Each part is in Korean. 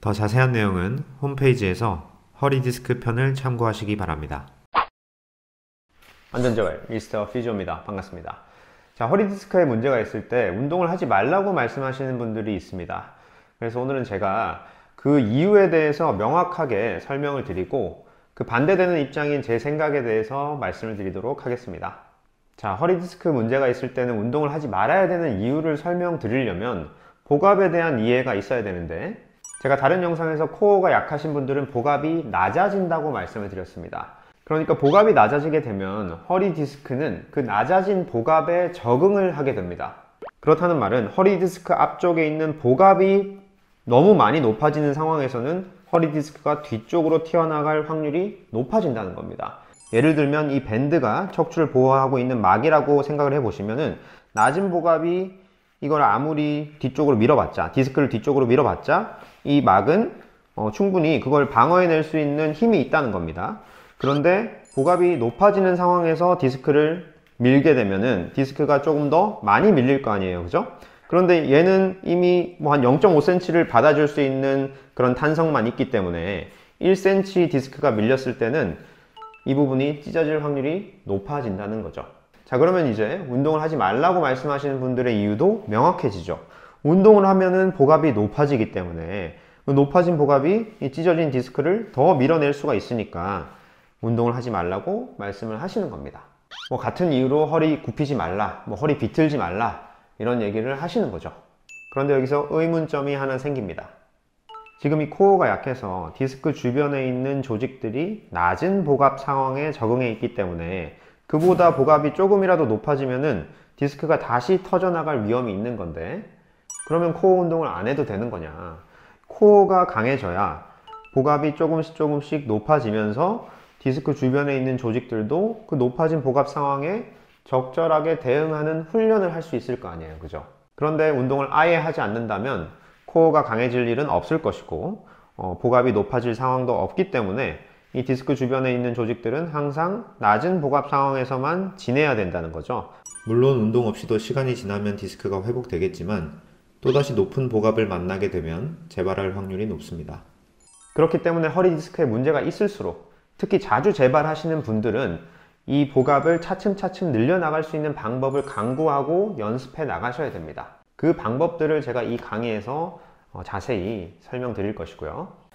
더 자세한 내용은 홈페이지에서 허리 디스크 편을 참고하시기 바랍니다. 안전자활 미스터 피지오입니다. 반갑습니다. 자, 허리 디스크에 문제가 있을 때 운동을 하지 말라고 말씀하시는 분들이 있습니다. 그래서 오늘은 제가 그 이유에 대해서 명확하게 설명을 드리고 그 반대되는 입장인 제 생각에 대해서 말씀을 드리도록 하겠습니다. 자, 허리 디스크 문제가 있을 때는 운동을 하지 말아야 되는 이유를 설명드리려면 복압에 대한 이해가 있어야 되는데, 제가 다른 영상에서 코어가 약하신 분들은 복압이 낮아진다고 말씀을 드렸습니다. 그러니까 복압이 낮아지게 되면 허리 디스크는 그 낮아진 복압에 적응을 하게 됩니다. 그렇다는 말은 허리 디스크 앞쪽에 있는 복압이 너무 많이 높아지는 상황에서는 허리 디스크가 뒤쪽으로 튀어나갈 확률이 높아진다는 겁니다. 예를 들면 이 밴드가 척추를 보호하고 있는 막이라고 생각을 해보시면은, 낮은 복압이 이걸 아무리 뒤쪽으로 밀어봤자, 디스크를 뒤쪽으로 밀어봤자 이 막은 충분히 그걸 방어해낼 수 있는 힘이 있다는 겁니다. 그런데 복압이 높아지는 상황에서 디스크를 밀게 되면은 디스크가 조금 더 많이 밀릴 거 아니에요, 그죠? 그런데 얘는 이미 뭐 한 0.5cm를 받아줄 수 있는 그런 탄성만 있기 때문에 1cm 디스크가 밀렸을 때는 이 부분이 찢어질 확률이 높아진다는 거죠. 자, 그러면 이제 운동을 하지 말라고 말씀하시는 분들의 이유도 명확해지죠. 운동을 하면은 복압이 높아지기 때문에 그 높아진 복압이 이 찢어진 디스크를 더 밀어낼 수가 있으니까 운동을 하지 말라고 말씀을 하시는 겁니다. 뭐 같은 이유로 허리 굽히지 말라, 뭐 허리 비틀지 말라, 이런 얘기를 하시는 거죠. 그런데 여기서 의문점이 하나 생깁니다. 지금 이 코어가 약해서 디스크 주변에 있는 조직들이 낮은 복압 상황에 적응해 있기 때문에 그보다 복압이 조금이라도 높아지면은 디스크가 다시 터져나갈 위험이 있는 건데, 그러면 코어 운동을 안 해도 되는 거냐? 코어가 강해져야 복압이 조금씩 높아지면서 디스크 주변에 있는 조직들도 그 높아진 복압 상황에 적절하게 대응하는 훈련을 할 수 있을 거 아니에요, 그죠? 그런데 운동을 아예 하지 않는다면 코어가 강해질 일은 없을 것이고, 복압이 높아질 상황도 없기 때문에 이 디스크 주변에 있는 조직들은 항상 낮은 복압 상황에서만 지내야 된다는 거죠. 물론 운동 없이도 시간이 지나면 디스크가 회복되겠지만 또다시 높은 복압을 만나게 되면 재발할 확률이 높습니다. 그렇기 때문에 허리 디스크에 문제가 있을수록, 특히 자주 재발하시는 분들은 이 복압을 차츰차츰 늘려나갈 수 있는 방법을 강구하고 연습해 나가셔야 됩니다. 그 방법들을 제가 이 강의에서 자세히 설명드릴 것이고요.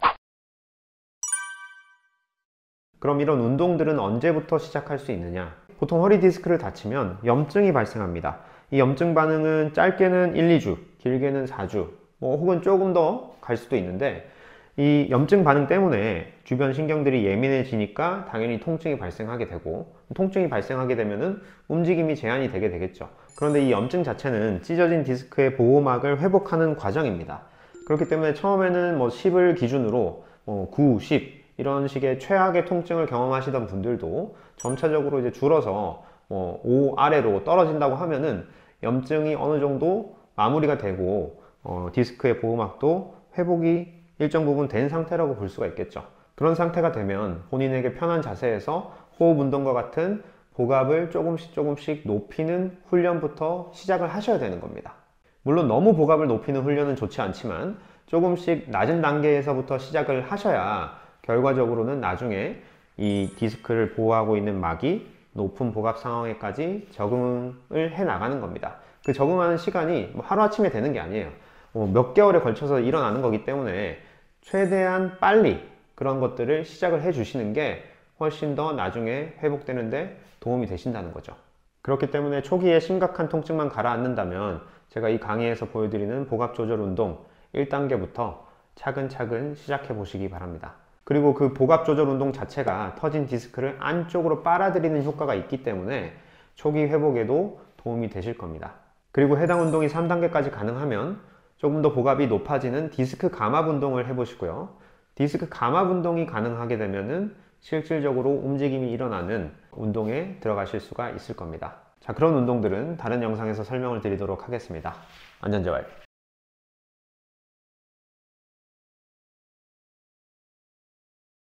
그럼 이런 운동들은 언제부터 시작할 수 있느냐? 보통 허리 디스크를 다치면 염증이 발생합니다. 이 염증 반응은 짧게는 1, 2주, 길게는 4주, 혹은 조금 더 갈 수도 있는데, 이 염증 반응 때문에 주변 신경들이 예민해지니까 당연히 통증이 발생하게 되고, 통증이 발생하게 되면은 움직임이 제한이 되게 되겠죠. 그런데 이 염증 자체는 찢어진 디스크의 보호막을 회복하는 과정입니다. 그렇기 때문에 처음에는 10을 기준으로 9, 10 이런 식의 최악의 통증을 경험하시던 분들도 점차적으로 이제 줄어서 5 아래로 떨어진다고 하면은 염증이 어느 정도 마무리가 되고 디스크의 보호막도 회복이 일정 부분 된 상태라고 볼 수가 있겠죠. 그런 상태가 되면 본인에게 편한 자세에서 호흡 운동과 같은 복압을 조금씩 높이는 훈련부터 시작을 하셔야 되는 겁니다. 물론 너무 복압을 높이는 훈련은 좋지 않지만 조금씩 낮은 단계에서부터 시작을 하셔야 결과적으로는 나중에 이 디스크를 보호하고 있는 막이 높은 복압 상황에까지 적응을 해 나가는 겁니다. 그 적응하는 시간이 하루아침에 되는 게 아니에요. 몇 개월에 걸쳐서 일어나는 거기 때문에 최대한 빨리 그런 것들을 시작을 해 주시는 게 훨씬 더 나중에 회복되는데 도움이 되신다는 거죠. 그렇기 때문에 초기에 심각한 통증만 가라앉는다면 제가 이 강의에서 보여드리는 복압 조절 운동 1단계부터 차근차근 시작해 보시기 바랍니다. 그리고 그 복압 조절 운동 자체가 터진 디스크를 안쪽으로 빨아들이는 효과가 있기 때문에 초기 회복에도 도움이 되실 겁니다. 그리고 해당 운동이 3단계까지 가능하면 조금 더 복압이 높아지는 디스크 감압 운동을 해보시고요. 디스크 감압 운동이 가능하게 되면은 실질적으로 움직임이 일어나는 운동에 들어가실 수가 있을 겁니다. 자, 그런 운동들은 다른 영상에서 설명을 드리도록 하겠습니다. 안전자활